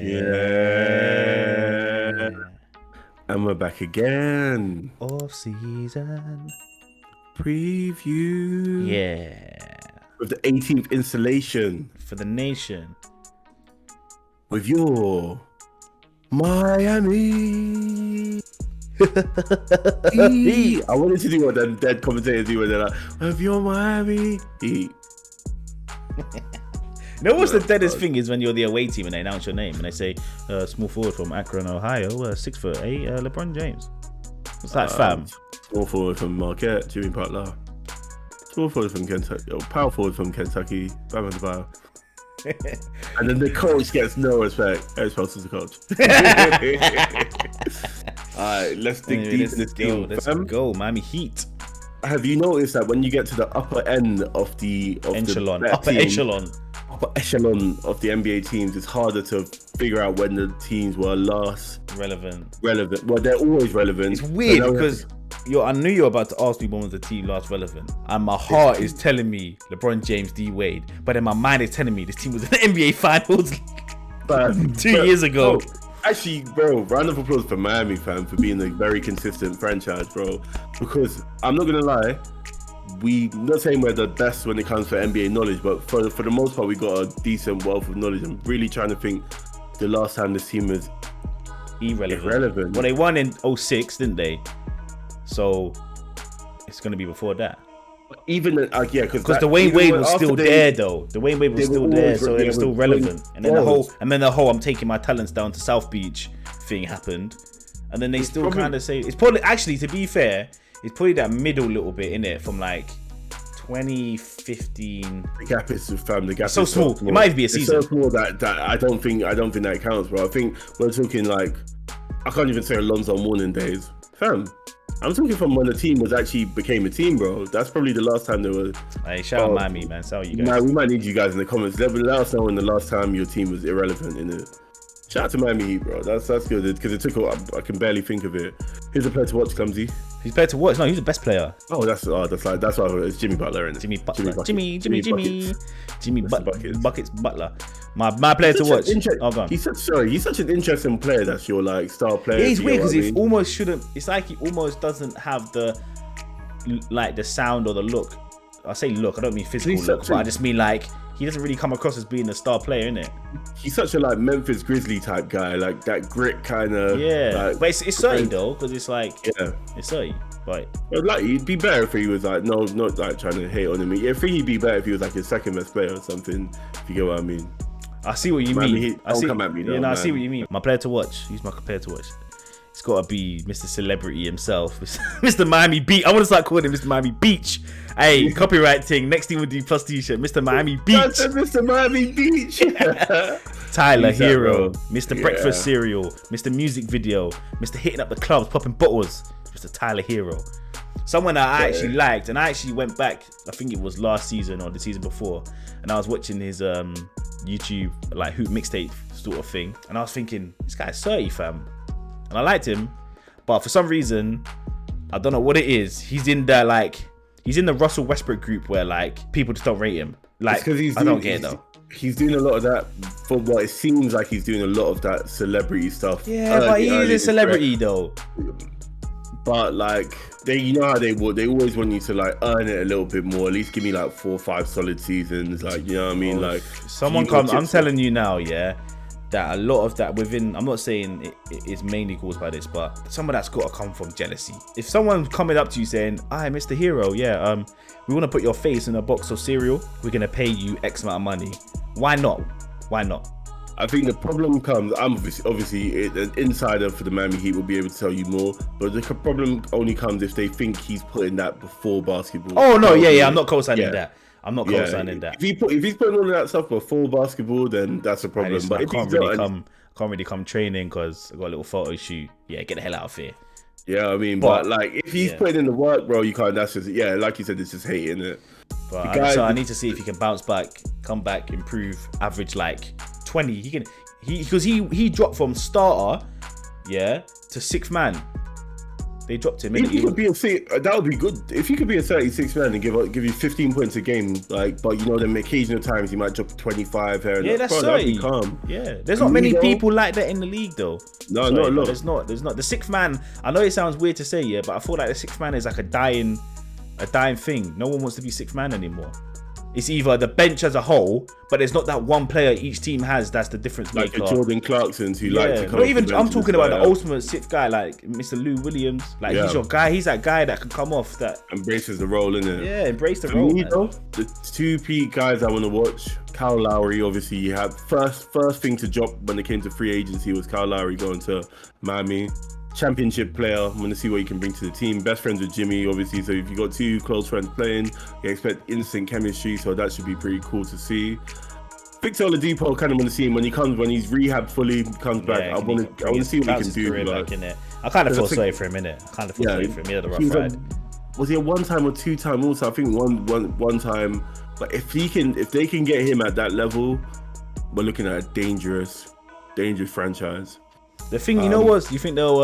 Yeah. And we're back again. Off season. Preview. Yeah. With the 18th installation. For the nation. With your Miami. Heat. I wanted to do what the dead commentators do when they're like, with your Miami Heat. You know what's the deadest thing is when you're the away team and they announce your name and they say small forward from Akron, Ohio, 6'8", LeBron James. What's that, fam? Small forward from Marquette, Jimmy Butler. Small forward from Kentucky, power forward from Kentucky, Bam Adebayo. And then the coach gets no respect. Eric Spoelstra's the coach. Alright, let's dig deep in this deal. Let's go, Miami Heat. Have you noticed that when you get to the upper end of the echelon of the NBA teams, it's harder to figure out when the teams were last relevant? Well, they're always relevant. It's weird because I knew you were about to ask me when was the team last relevant, and my heart is telling me LeBron James, D Wade, but then my mind is telling me this team was in the NBA Finals 2 years ago. Actually, bro, round of applause for Miami, fam, for being a very consistent franchise, bro. Because I'm not gonna lie, I'm not saying we're the best when it comes to NBA knowledge, but for the most part, we got a decent wealth of knowledge. I'm really trying to think the last time this team was irrelevant. Well, they won in 2006, didn't they? So it's gonna be before that. Even because the Dwayne Wade was still there though. The Dwayne Wade was still there, so it was still relevant. And then the whole I'm taking my talents down to South Beach thing happened, and then they still kind of say it's probably, actually, to be fair, it's probably that middle little bit in it from like 2015. The gap is so small. It might even be a season. It's so small that I don't think that counts, bro. I think we're talking like, I can't even say Alonzo Mourning days, fam. I'm talking from when the team became a team, bro. That's probably the last time they were. Hey, shout out Miami, man. Shout out you guys. Nah, we might need you guys in the comments. Let us know when the last time your team was irrelevant in it. Shout out to Miami Heat, bro. That's good because it took. I can barely think of it. Who's a player to watch, Clumsy? He's player to watch. No, he's the best player. Oh, that's why it's Jimmy Butler, isn't it? Jimmy Butler. Jimmy Buckets Butler. My player to watch. Go on. He's such an interesting player. That's your like star player. Yeah, he's weird because he almost shouldn't. It's like he almost doesn't have the sound or the look. I say look. I don't mean physical look, but I just mean like he doesn't really come across as being a star player, innit? He's such a like Memphis Grizzly type guy, like that grit kind of. Yeah, but it's 30 though, because it's like it's 30. Right. But like, it'd be better if he was like not like trying to hate on him. I think he'd be better if he was like his second best player or something. If you get what I mean. I see what you mean. Come at me, though, I see what you mean. My player to watch. Who's my player to watch? It's got to be Mr. Celebrity himself, Mr. Miami Beach. I want to start calling him Mr. Miami Beach. Hey, copyright thing. Next thing with the plus t-shirt, Mr. Miami Beach. That's Mr. Miami Beach. Tyler Hero, Mr. Breakfast Cereal, Mr. Music Video, Mr. Hitting Up the Clubs, Popping Bottles, Mr. Tyler Hero. Someone that I actually liked, and I actually went back, I think it was last season or the season before, and I was watching his YouTube like hoop mixtape sort of thing, and I was thinking, this guy's 30, fam, and I liked him, but for some reason, I don't know what it is. He's in the Russell Westbrook group where like people just don't rate him. Like, I don't get it though. He's doing a lot of that. For what it seems like, he's doing a lot of that celebrity stuff. Yeah, but he is a celebrity though. But like you know how they always want you to like earn it a little bit more. At least give me like 4 or 5 solid seasons. Like, you know what I mean? Like someone comes. I'm telling you now, yeah, that a lot of that within. I'm not saying it is mainly caused by this, but some of that's got to come from jealousy. If someone's coming up to you saying, "Hi, Mr. Hero, yeah, we want to put your face in a box of cereal. We're gonna pay you X amount of money." Why not? Why not? I think the problem comes, I'm obviously an insider for the Miami Heat will be able to tell you more, but the problem only comes if they think he's putting that before basketball. Oh no, yeah, I'm not co-signing that. I'm not co-signing that. If he's putting all of that stuff before basketball, then that's a problem. But I can't really come training because I got a little photo shoot. Yeah, get the hell out of here. Yeah, I mean, but like if he's putting in the work, bro, you can't. That's just like you said, it's just hating it. But so I need to see if he can bounce back, come back, improve, average like 20. Because he dropped from starter, to 6th man. They dropped him. If you could be that would be good. If you could be a 36 man and give you 15 points a game, like, but you know, them occasional times you might drop 25 here. Yeah, that's that'd be calm. Yeah, there's not many people like that in the league, though. No, not a lot. There's not. The sixth man. I know it sounds weird to say, yeah, but I feel like the sixth man is like a dying thing. No one wants to be sixth man anymore. It's either the bench as a whole, but there's not that one player each team has that's the difference maker. Like Jordan Clarksons who like to come. Not even. I'm talking about the ultimate sixth guy, like Mr. Lou Williams. Like he's your guy. He's that guy that can come off that embraces the role, innit? Yeah, embrace the For role. Me, though, the two peak guys I want to watch. Kyle Lowry, obviously, you had first thing to drop when it came to free agency was Kyle Lowry going to Miami. Championship player. I'm going to see what he can bring to the team. Best friends with Jimmy, obviously. So if you got two close friends playing, you expect instant chemistry. So that should be pretty cool to see. Victor Oladipo, kind of want to see him when he's rehabbed fully, comes back. I want to see what he can do. Like, I kind of feel sorry for him, innit? I kind of feel sorry for him. He had a rough ride. Was he a 1-time or 2-time? Also, I think one time. But if they can get him at that level, we're looking at a dangerous franchise. The thing, you know what? You think they'll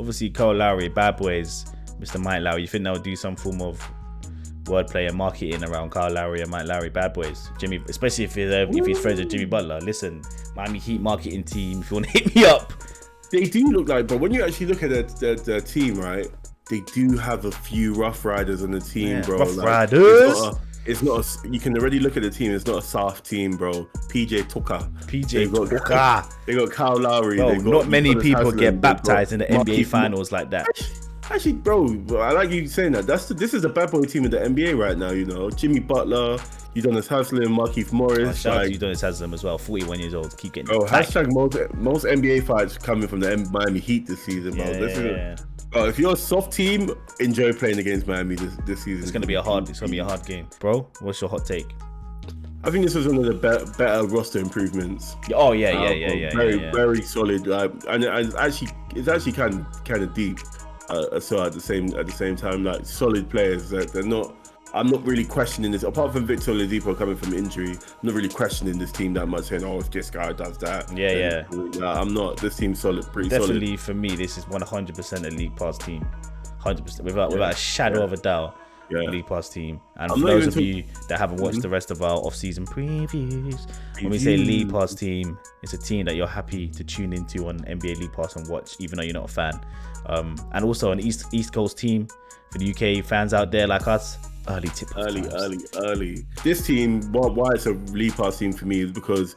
obviously Kyle Lowry, Bad Boys, Mr. Mike Lowry. You think they'll do some form of wordplay and marketing around Kyle Lowry and Mike Lowry, Bad Boys, Jimmy, especially if he's friends with Jimmy Butler. Listen, Miami Heat marketing team. If you want to hit me up, they do look like. But when you actually look at the team, right? They do have a few rough riders on the team, bro. Rough riders. It's not. You can already look at the team. It's not a soft team, bro. PJ Tucker. They got Kyle Lowry. Bro, not many people get baptized in the NBA finals like that. Actually, bro, I like you saying that. This is a bad boy team in the NBA right now. You know, Jimmy Butler, Udonis Haslem, Markieff Morris. Shout out to Udonis Haslem as well. 41 years old. Keep getting. Hashtag most NBA fights coming from the Miami Heat this season, bro. If you're a soft team, enjoy playing against Miami this season. It's gonna be a hard game, bro. What's your hot take? I think this was one of the better roster improvements. Oh yeah. Very solid. And it's actually kind of deep. So at the same time, like solid players that they're not. I'm not really questioning this. Apart from Victor Oladipo coming from injury, I'm not really questioning this team that much. Saying, "Oh, if this guy does that," I'm not. This team's solid, pretty solid. Definitely for me, this is 100% a league pass team, 100% without a shadow of a doubt. League pass team. And for those of you that haven't watched the rest of our off-season previews, when we say league pass team, it's a team that you're happy to tune into on NBA League Pass and watch, even though you're not a fan. And also an East Coast team for the UK fans out there like us. Early. This team, why it's a league pass team for me is because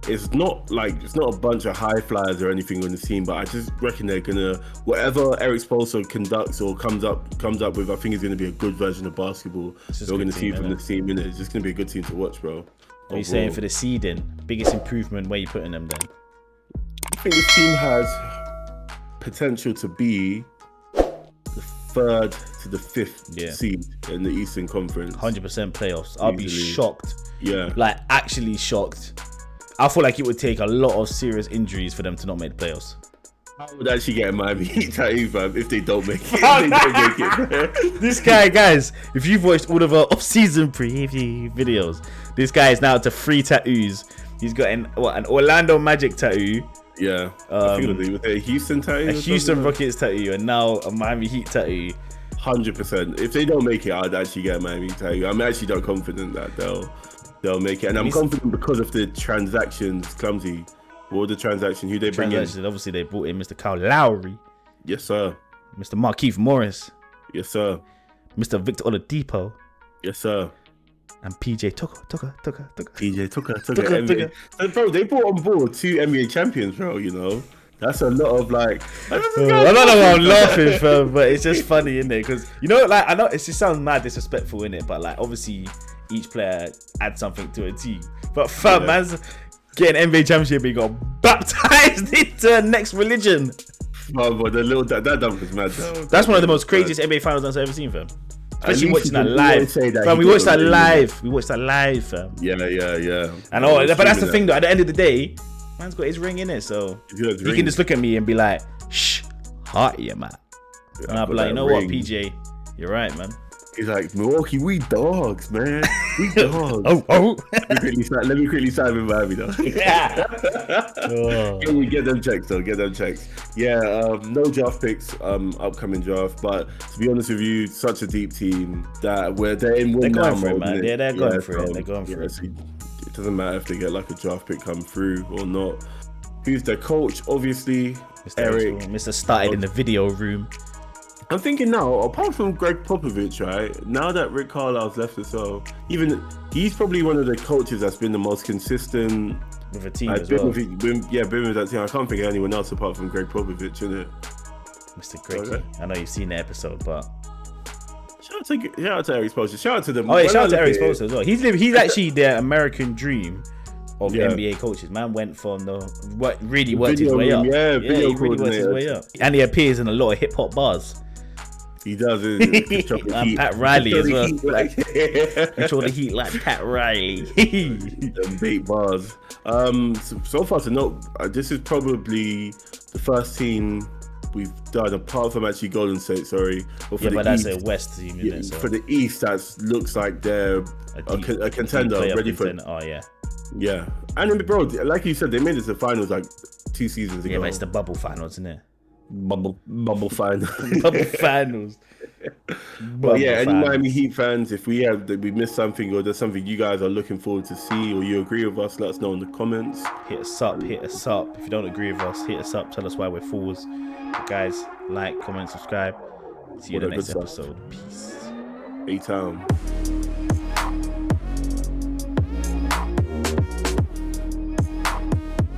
it's not a bunch of high flyers or anything on the team, but I just reckon they're gonna, whatever Eric Spoelstra conducts or comes up with, I think is gonna be a good version of basketball. We're gonna see from the team, innit? It's just gonna be a good team to watch, bro. What are you saying for the seeding? Biggest improvement, where you putting them then? I think this team has potential to be the 3rd to the 5th seed in the Eastern Conference. 100% playoffs. I'll be shocked. Yeah. Like, actually shocked. I feel like it would take a lot of serious injuries for them to not make the playoffs. I would actually get a Miami Heat tattoo, fam, if they don't make it. This guy, guys, if you've watched all of our off-season preview videos, this guy is now up to 3 tattoos. He's got an Orlando Magic tattoo. Yeah. I feel it was a Houston tattoo. A Houston Rockets tattoo, and now a Miami Heat tattoo. 100%. If they don't make it, I'd actually get a Miami tattoo. I'm actually not confident that they'll make it, and I'm confident because of the transactions. Clumsy. What the transaction? Who they bring in? Obviously, they brought in Mr. Kyle Lowry. Yes, sir. Mr. Markieff Morris. Yes, sir. Mr. Victor Oladipo. Yes, sir. And PJ Tucker. PJ Tucker. So, bro, they brought on board 2 NBA champions, bro. You know, that's a lot of like. I don't know why I'm laughing, fam, but it's just funny, isn't it? Because you know, like I know it just sounds mad disrespectful, innit? But like, obviously, each player adds something to a team. But fam, man's getting NBA championship, he got baptized into the next religion. But the little that dunk was mad. That's one of the most craziest NBA finals I've ever seen, fam. Especially watching that live. Fam, we watched that live. We watched that live, fam. Yeah. And but that's the thing, though. At the end of the day, man's got his ring in it, so he can just look at me and be like, "Shh, heart, yeah, man." And I'll be like, "You know what, PJ? You're right, man." He's like, Milwaukee, we dogs, man. We dogs. Oh. Let me quickly sign with Miami though. Oh. Can we get them checks though? Get them checks. Yeah, no draft picks, upcoming draft. But to be honest with you, such a deep team that they're in win now mode. Man. Yeah, they're going for it. They're going for it. So it doesn't matter if they get like a draft pick come through or not. Who's their coach? Obviously, Mr. Eric. Mr. started in the video room. I'm thinking now, apart from Greg Popovich, right? Now that Rick Carlisle's left as well, even he's probably one of the coaches that's been the most consistent with a team as well. Been with that team. I can't think of anyone else apart from Greg Popovich, innit? Mr. Greggy. Okay. I know you've seen the episode, but shout out to Eric Spoelstra. Shout out to them. Oh yeah, shout out to Eric Spoelstra as well. He's actually the American dream of NBA coaches. Man went from really worked his way up. Yeah, he really worked his way up. And he appears in a lot of hip hop bars. He does. And Pat Riley as well. Control the heat like Pat Riley. Them bait bars. So far to note, this is probably the first team we've done, apart from actually Golden State. Sorry, but that's a West team, isn't it? So. For the East, that looks like they're a contender, ready for. Oh yeah. Yeah, and bro, like you said, they made it to the finals like 2 seasons ago. Yeah, but it's the bubble finals, isn't it? Bubble finals. Bubble finals. But yeah, any Miami Heat fans, if we missed something or there's something you guys are looking forward to see or you agree with us, let us know in the comments. Hit us up. If you don't agree with us, hit us up. Tell us why we're fools. But guys, like, comment, subscribe. See you in the next episode. Peace. A-Town.